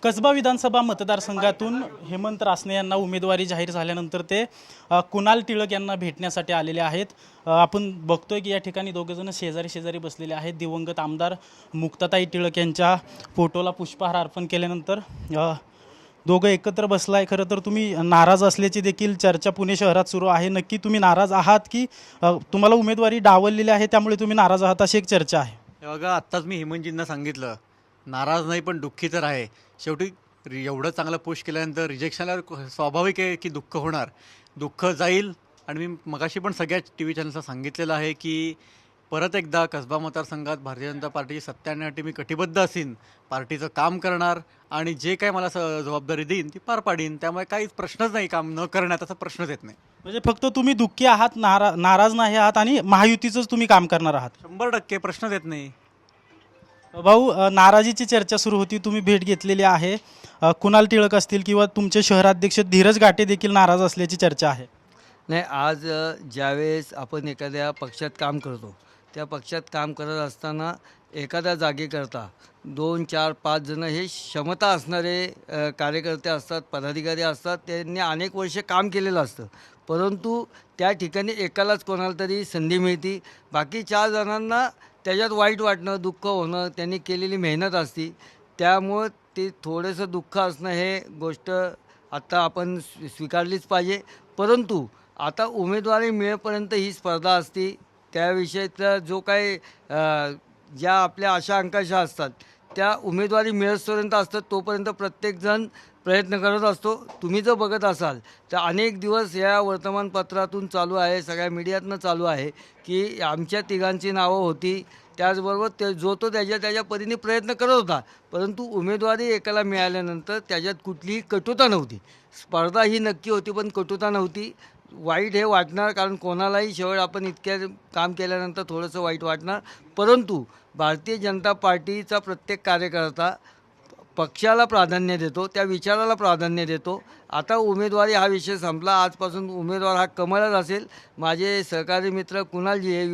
कसबा विधानसभा मतदारसंघातून हेमंत रासने यांना उमेदवारी जाहीर झाल्यानंतर ते कुणाल टिळक यांना भेटण्यासाठी आलेले आहेत। आपण बघतोय की या ठिकाणी दोघेजण शेजारी शेजारी बसलेले आहेत। दिवंगत आमदार मुक्ताताई टिळक यांच्या फोटोला पुष्पहार अर्पण केल्यानंतर दोघं एकत्र बसलाय। खरं तर तुम्ही नाराज असल्याची देखील चर्चा पुणे शहरात सुरू आहे। नक्की तुम्ही नाराज आहात की तुम्हाला उमेदवारी डावललेली आहे त्यामुळे तुम्ही नाराज आहात अशी एक चर्चा आहे? बघा, आत्ताच मी हेमंतजींना सांगितलं, नाराज नाही पण दुःखी तर आहे। शेवटी एवढं चांगलं पुश केल्यानंतर रिजेक्शनला स्वाभाविक आहे की दुःख होणार, दुःख जाईल। आणि मी मगाशी पण सगळ्या टी व्ही चॅनल्सला सांगितलेलं आहे की परत एकदा कसबा मतदारसंघात भारतीय जनता पार्टीची सत्ता आणण्यासाठी मी कटिबद्ध असेन, पार्टीचं काम करणार आणि जे काही मला जबाबदारी देईन ती पार पाडीन। त्यामुळे काहीच प्रश्नच नाही, काम न करण्याचा प्रश्नच येत नाही। म्हणजे फक्त तुम्ही दुःखी आहात, नाराज नाही आहात आणि महायुतीचंच तुम्ही काम करणार आहात? 100% प्रश्नच येत नाही। भाऊ, नाराजीची चर्चा सुरू होती, तुम्ही भेट घेतलेली आहे। कुणाल टिळक असतील किंवा तुमचे शहराध्यक्ष धीरज घाटे देखील नाराज असल्याची चर्चा आहे। नाही, आज ज्यावेळेस आपण एखाद्या पक्षात काम करतो, त्या पक्षात काम करत असताना एखाद्या जागेकरता 2, 4, 5 जण हे क्षमता असणारे कार्यकर्ते असतात, पदाधिकारी असतात। त्यांनी अनेक वर्ष काम केलेलं असतं, परंतु त्या ठिकाणी एकालाच कोणाला तरी संधी मिळते, बाकी 4 जणांना त्याच्यात वाईट वाटणं, दुःख होणं, त्यांनी केलेली मेहनत असती। त्यामुळं ते थोडंसं दुःख असणं हे गोष्ट आत्ता आपण स्वीकारलीच पाहिजे। परंतु आता उमेदवारी मिळेपर्यंत ही स्पर्धा असते, त्याविषयीचा जो काही ज्या आपल्या आशा आकांक्षा असतात त्या उमेदवारी मिळेपर्यंत असतात, तोपर्यंत प्रत्येकजण प्रयत्न करत असतो। तुम्ही जर बघत असाल तर अनेक दिवस या वर्तमानपत्रातून चालू आहे, सगळ्या मीडियातनं चालू आहे की आमच्या तिघांची नावं होती, त्याचबरोबर ते जो तो त्याच्या परीने प्रयत्न करत होता, परंतु उमेदवारी एकाला मिळाल्यानंतर त्याच्यात कुठलीही कटुता नव्हती। स्पर्धा ही नक्की होती पण कटुता नव्हती। वाईट हे वाटणार, कारण कोणालाही शेवट आपण इतक्या काम केल्यानंतर थोडंसं वाईट वाटणार, परंतु भारतीय जनता पार्टीचा प्रत्येक कार्यकर्ता पक्षाला प्राधान्य देतो, त्या विचाराला प्राधान्य देतो। आता उमेदवारी हा विषय संपला, आजपासून उमेदवार हा कमळच असेल। माझे सहकारी मित्र कुणालजी हे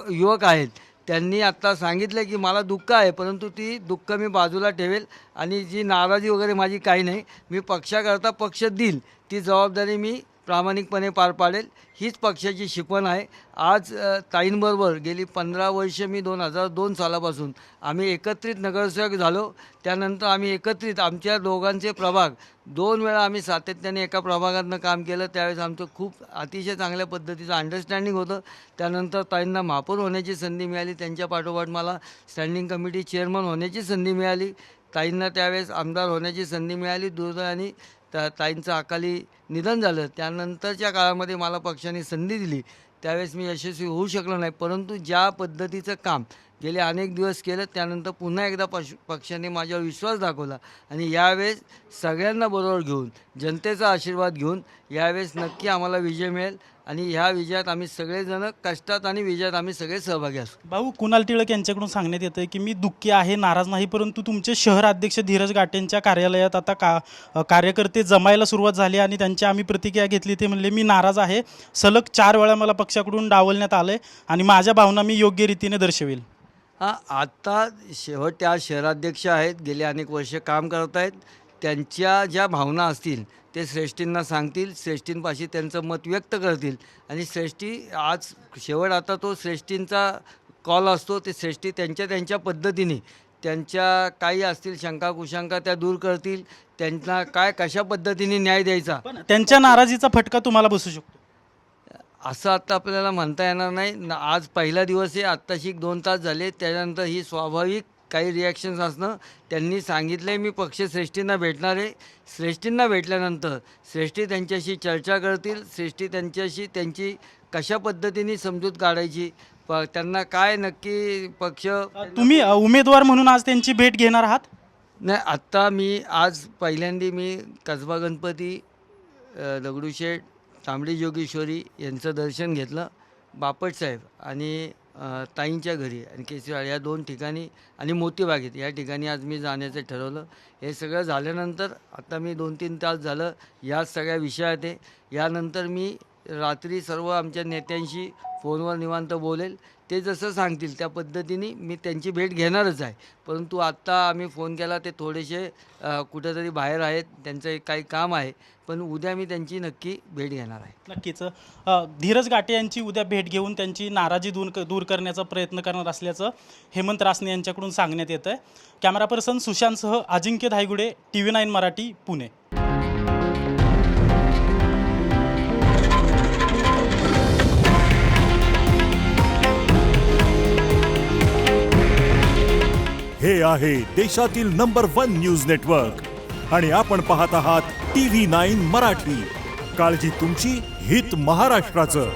युवक आहेत, त्यांनी आत्ता सांगितलं की मला दुःख आहे, परंतु ती दुःख मी बाजूला ठेवेल आणि जी नाराजी वगैरे माझी काही नाही, मी पक्षाकरता पक्ष देईल ती जबाबदारी मी प्रामाणिकपणे पार पाडेल, हीच पक्षाची शिकवण आहे। आज ताईंबरोबर गेली 15 वर्ष मी 2002 सालापासून आम्ही एकत्रित नगरसेवक झालो। त्यानंतर आम्ही एकत्रित आमच्या दोघांचे प्रभाग 2 वेळा आम्ही सातत्याने एका प्रभागातनं काम केलं। त्यावेळेस आमचं खूप अतिशय चांगल्या पद्धतीचं अंडरस्टँडिंग होतं। त्यानंतर ताईंना महापौर होण्याची संधी मिळाली, त्यांच्या पाठोपाठ मला स्टँडिंग कमिटी चेअरमन होण्याची संधी मिळाली, ताईंना त्यावेळेस आमदार होण्याची संधी मिळाली। दुर्दैवाने ताईंचं अकाली निधन झालं, त्यानंतरच्या काळामध्ये मला पक्षाने संधी दिली, त्यावेळेस मी यशस्वी होऊ शकलो नाही। परंतु ज्या पद्धतीचं काम गेले अनेक दिवस केलं, त्यानंतर पुन्हा एकदा पक्षाने माझ्यावर विश्वास दाखवला आणि यावेळेस सगळ्यांना बरोबर घेऊन, जनतेचा आशीर्वाद घेऊन यावेळेस नक्की आम्हाला विजय मिळेल आणि ह्या विजयात आम्ही सगळेजण कष्टात आणि विजयात आम्ही सगळे सहभागी असू। भाऊ, कुणाल टिळक यांच्याकडून सांगण्यात येतं की मी दुःखी आहे, नाराज नाही, परंतु तुमचे शहराध्यक्ष धीरज घाटेंच्या कार्यालयात आता कार्यकर्ते जमायला सुरुवात झाली आणि त्यांची आम्ही प्रतिक्रिया घेतली। ते म्हणले मी नाराज आहे, सलग 4 वेळा मला पक्षाकडून डावलण्यात आलं आणि माझ्या भावना मी योग्य रीतीने दर्शवेल। हां, आत्ता शेवट त्या शहराध्यक्ष आहेत, गेले अनेक वर्ष काम करत आहेत, त्यांच्या ज्या भावना असतील ते श्रेष्ठींना सांगतील, श्रेष्ठींपाशी त्यांचं मत व्यक्त करतील आणि श्रेष्ठी आज शेवट आता तो श्रेष्ठींचा कॉल असतो, ते श्रेष्ठी त्यांच्या पद्धतीने त्यांच्या काही असतील शंका कुशंका त्या दूर करतील, त्यांना कशा पद्धतीने न्याय द्यायचा। पण त्यांच्या नाराजीचा फटका तुम्हाला बसू शकतो असं आत्ता आपल्याला म्हणता येणार नाही। आज पहिला दिवस आहे, आत्ताशी 2 तास झाले, त्यानंतर ही स्वाभाविक काही रिॲक्शन्स असणं। त्यांनी सांगितलं आहे मी पक्ष श्रेष्ठींना भेटणार आहे, श्रेष्ठींना भेटल्यानंतर श्रेष्ठी त्यांच्याशी चर्चा करतील, श्रेष्ठी त्यांच्याशी त्यांची कशा पद्धतीने समजूत काढायची, त्यांना काय नक्की पक्ष। तुम्ही उमेदवार म्हणून आज त्यांची भेट घेणार आहात? नाही, आत्ता मी आज पहिल्यांदा मी कसबा गणपती, दगडूशेठ, तांबडी जोगेश्वरी यांचं दर्शन घेतलं, बापटसाहेब आणि ताईंच्या घरी आणि केसरीवाडी या 2 ठिकाणी आणि मोतीबागेत या ठिकाणी आज मी जाण्याचं ठरवलं। हे सगळं झाल्यानंतर आता मी 2-3 तास झालं या सगळ्या विषयात आहे। यानंतर मी रात्री सर्व आमच्या नेत्यांशी फोनवर निवांत बोलेल, ते जसं सांगतील त्या पद्धतीने मी त्यांची भेट घेणारच आहे. परंतु आत्ता आम्ही फोन केला ते थोडेसे कुठेतरी बाहेर आहेत, त्यांचं एक काही काम आहे, पण उद्या मी त्यांची नक्की भेट घेणार आहे. नक्कीच धीरज गाटे यांची उद्या भेट घेऊन त्यांची नाराजी दूर करण्याचा प्रयत्न करणार असल्याचं हेमंत रासने यांच्याकडून सांगण्यात येतं आहे. कॅमेरा पर्सन सुशांतसह अजिंक्य धायगुडे, TV9 मराठी, पुणे. हे आहे देशातील नंबर 1 न्यूज नेटवर्क आणि आपण पाहत आहात TV9 मराठी. काळजी तुमची, हित महाराष्ट्राचं.